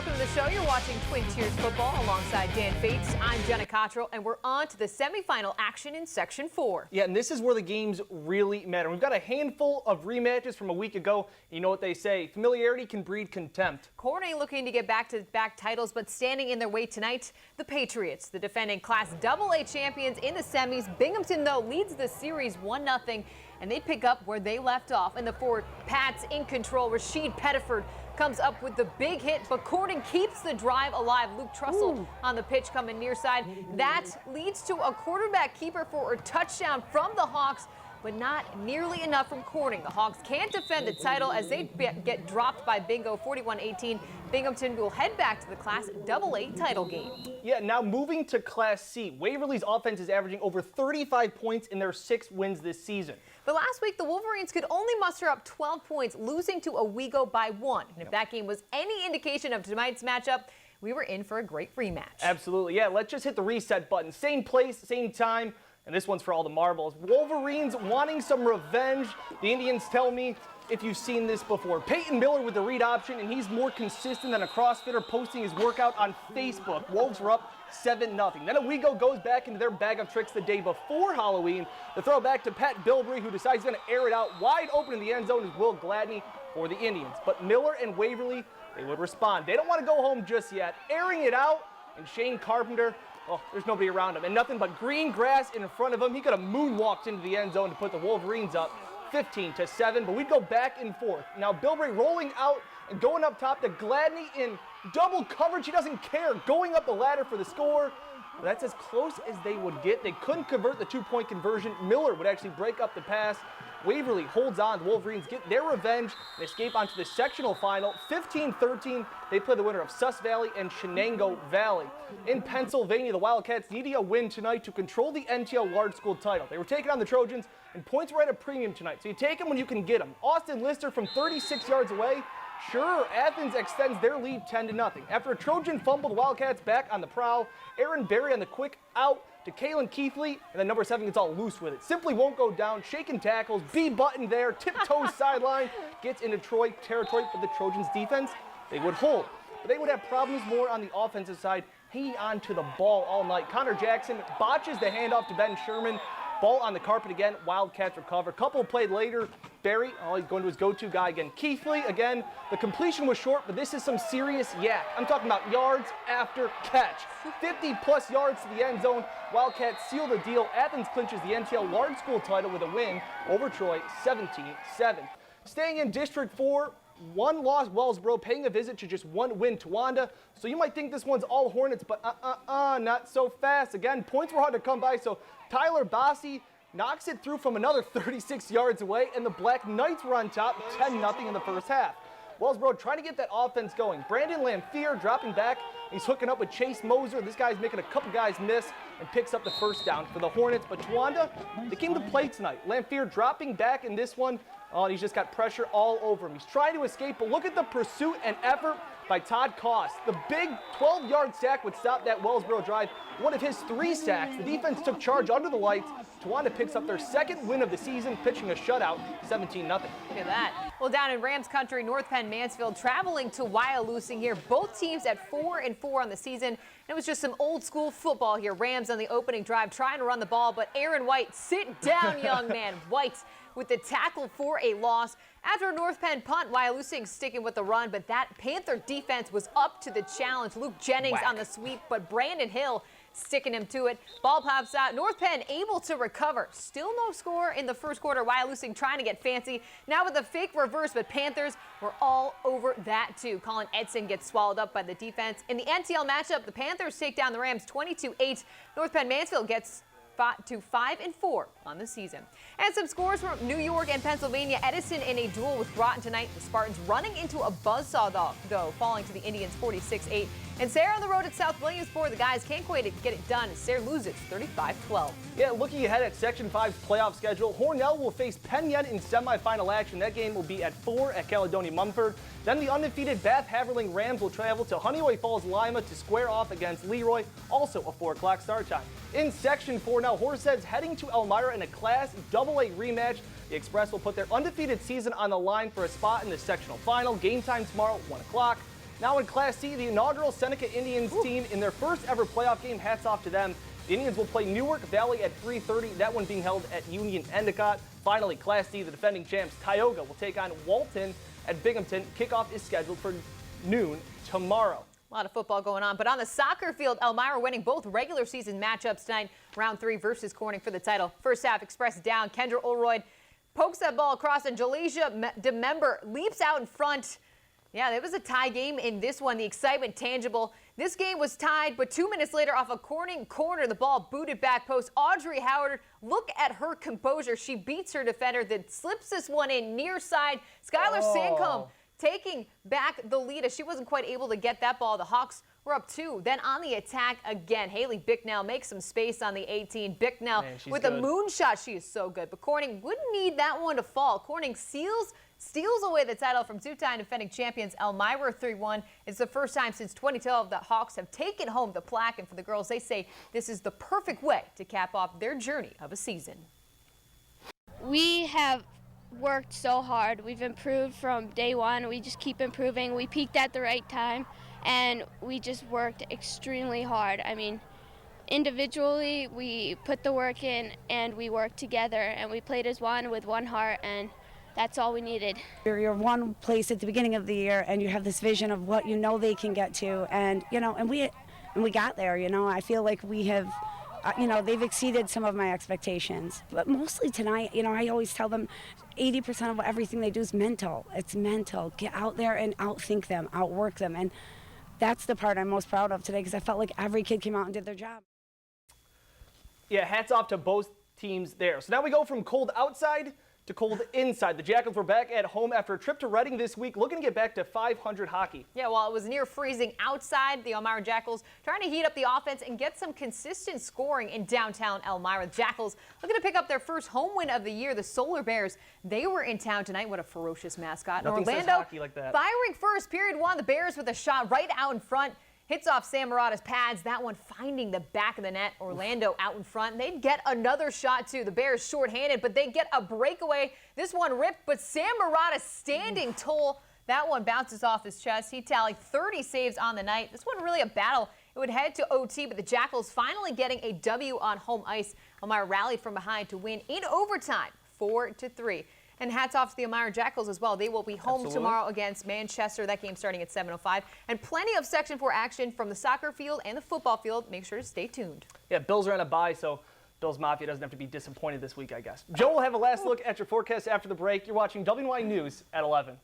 welcome to the show. You're watching Twin Tiers Football alongside Dan Fates. I'm Jenna Cottrell, and we're on to the semifinal action in Section 4. Yeah, and this is where the games really matter. We've got a handful of rematches from a week ago. You know what they say, familiarity can breed contempt. Corning looking to get back-to-back titles, but standing in their way tonight, the Patriots, the defending Class AA champions in the semis. Binghamton, though, leads the series 1-0, and they pick up where they left off. And the forward, Pats in control. Rashid Pettiford comes up with the big hit, but Corning keeps the drive alive. Luke Trussell on the pitch coming near side. That leads to a quarterback keeper for a touchdown from the Hawks, but not nearly enough from Corning. The Hawks can't defend the title as they get dropped by Bingo 41-18. Binghamton will head back to the Class AA title game. Yeah, now moving to Class C. Waverly's offense is averaging over 35 points in their 6 wins this season. But last week, the Wolverines could only muster up 12 points, losing to Owego by 1. And if that game was any indication of tonight's matchup, we were in for a great rematch. Absolutely. Yeah, let's just hit the reset button. Same place, same time. And this one's for all the marbles. Wolverines wanting some revenge. The Indians tell me if you've seen this before. Peyton Miller with the read option, and he's more consistent than a CrossFitter posting his workout on Facebook. Wolves were up 7-0. Then Owego goes back into their bag of tricks the day before Halloween. The throw back to Pat Bilbrey, who decides he's going to air it out. Wide open in the end zone is Will Gladney for the Indians. But Miller and Waverly, they would respond. They don't want to go home just yet. Airing it out, and Shane Carpenter, oh, there's nobody around him, and nothing but green grass in front of him. He could have moonwalked into the end zone to put the Wolverines up 15-7, but we'd go back and forth. Now Bilbrey rolling out and going up top to Gladney in double coverage. He doesn't care, going up the ladder for the score. But that's as close as they would get. They couldn't convert the 2-point conversion. Miller would actually break up the pass. Waverly holds on. The Wolverines get their revenge and escape onto the sectional final. 15-13, they play the winner of Sus Valley and Shenango Valley. In Pennsylvania, the Wildcats needing a win tonight to control the NTL Large School title. They were taking on the Trojans, and points were at a premium tonight, so you take them when you can get them. Austin Lister from 36 yards away. Sure, Athens extends their lead 10-0. After a Trojan fumble, the Wildcats back on the prowl. Aaron Berry on the quick out to Kalen Keithley, and then number 7 gets all loose with it. Simply won't go down, shaking tackles, B-button there, tiptoes sideline, gets into Troy territory, but the Trojans defense, they would hold. But they would have problems more on the offensive side, hanging on to the ball all night. Connor Jackson botches the handoff to Ben Sherman. Ball on the carpet again, Wildcats recover. Couple played later, Barry, he's going to his go-to guy again. Keithley, again, the completion was short, but this is some serious yak. I'm talking about yards after catch. 50-plus yards to the end zone. Wildcats seal the deal. Athens clinches the NTL Large School title with a win over Troy, 17-7. Staying in District 4, one loss Wellsboro, paying a visit to just one win Towanda. So you might think this one's all Hornets, but not so fast. Again, points were hard to come by, so Tyler Bossie knocks it through from another 36 yards away, and the Black Knights were on top 10-0 in the first half. Wellsboro trying to get that offense going. Brandon Lamphere dropping back. He's hooking up with Chase Moser. This guy's making a couple guys miss and picks up the first down for the Hornets. But Towanda, they came to play tonight. Lamphere dropping back in this one. Oh, and he's just got pressure all over him. He's trying to escape, but look at the pursuit and effort by Todd Koss. The big 12-yard sack would stop that Wellsboro drive. One of his 3 sacks. The defense took charge under the lights. Towanda picks up their second win of the season, pitching a shutout, 17-0. Look at that. Well, down in Rams country, North Penn Mansfield traveling to Wyalusing here. Both teams at 4-4 on the season. It was just some old school football here. Rams on the opening drive trying to run the ball, but Aaron White, sit down, young man. White with the tackle for a loss. After a North Penn punt, Wyalusing sticking with the run, but that Panther defense was up to the challenge. Luke Jennings on the sweep, but Brandon Hill sticking him to it. Ball pops out. North Penn able to recover. Still no score in the first quarter. Wyalusing trying to get fancy. Now with a fake reverse, but Panthers were all over that too. Colin Edson gets swallowed up by the defense. In the NTL matchup, the Panthers take down the Rams 22-8. North Penn Mansfield gets to 5-4 on the season. And some scores from New York and Pennsylvania. Edison in a duel with Groton tonight. The Spartans running into a buzzsaw though, falling to the Indians 46-8. And Sayre on the road at South Williamsport. The guys can't quite get it done. Sayre loses 35-12. Yeah, looking ahead at Section 5's playoff schedule, Hornell will face Penn in semifinal action. That game will be at 4 at Caledonia Mumford. Then the undefeated Bath Haverling Rams will travel to Honeyway Falls Lima to square off against Leroy, also a 4 o'clock start time. In Section 4 now, Horseheads heading to Elmira in a Class AA rematch. The Express will put their undefeated season on the line for a spot in the sectional final. Game time tomorrow, 1 o'clock. Now in Class C, the inaugural Seneca Indians team in their first ever playoff game. Hats off to them. The Indians will play Newark Valley at 3:30. That one being held at Union Endicott. Finally, Class D, the defending champs, Tioga will take on Walton at Binghamton. Kickoff is scheduled for noon tomorrow. A lot of football going on, but on the soccer field, Elmira winning both regular season matchups tonight, round 3 versus Corning for the title. First half, Express down. Kendra Olroyd pokes that ball across, and Jalesia DeMember leaps out in front. Yeah, there was a tie game in this one. The excitement tangible. This game was tied, but 2 minutes later, off a Corning corner, the ball booted back post. Audrey Howard, look at her composure. She beats her defender, then slips this one in near side. Skylar Sancombe taking back the lead as she wasn't quite able to get that ball. The Hawks were up 2. Then on the attack again, Haley Bicknell makes some space on the 18. Bicknell with a moonshot. She is so good. But Corning wouldn't need that one to fall. Corning steals away the title from two-time defending champions Elmira 3-1. It's the first time since 2012 that Hawks have taken home the plaque. And for the girls, they say this is the perfect way to cap off their journey of a season. We have worked so hard. We've improved from day one. We just keep improving. We peaked at the right time, and we just worked extremely hard. I mean, individually, we put the work in, and we worked together, and we played as one with one heart, and that's all we needed. You're one place at the beginning of the year, and you have this vision of what you know they can get to, and we got there. I feel like we have. They've exceeded some of my expectations. But mostly tonight, I always tell them 80% of everything they do is mental. It's mental. Get out there and outthink them, outwork them. And that's the part I'm most proud of today because I felt like every kid came out and did their job. Yeah, hats off to both teams there. So now we go from cold outside to cold inside. The Jackals were back at home after a trip to Reading this week, looking to get back to .500 hockey. Yeah, while it was near freezing outside, the Elmira Jackals trying to heat up the offense and get some consistent scoring in downtown Elmira. The Jackals looking to pick up their first home win of the year. The Solar Bears, they were in town tonight. What a ferocious mascot. Nothing Orlando says hockey like that. Firing first, period 1. The Bears with a shot right out in front. Hits off Sam Murata's pads. That one finding the back of the net. Orlando out in front. They'd get another shot, too. The Bears shorthanded, but they get a breakaway. This one ripped, but Sam Murata standing tall. That one bounces off his chest. He tallied 30 saves on the night. This wasn't really a battle. It would head to OT, but the Jackals finally getting a W on home ice. Elmira rallied from behind to win in overtime, 4-3. And hats off to the Elmira Jackals as well. They will be home tomorrow against Manchester. That game starting at 7:05. And plenty of Section 4 action from the soccer field and the football field. Make sure to stay tuned. Yeah, Bills are on a bye, so Bills Mafia doesn't have to be disappointed this week, I guess. Joe will have a last look at your forecast after the break. You're watching WENY News at 11.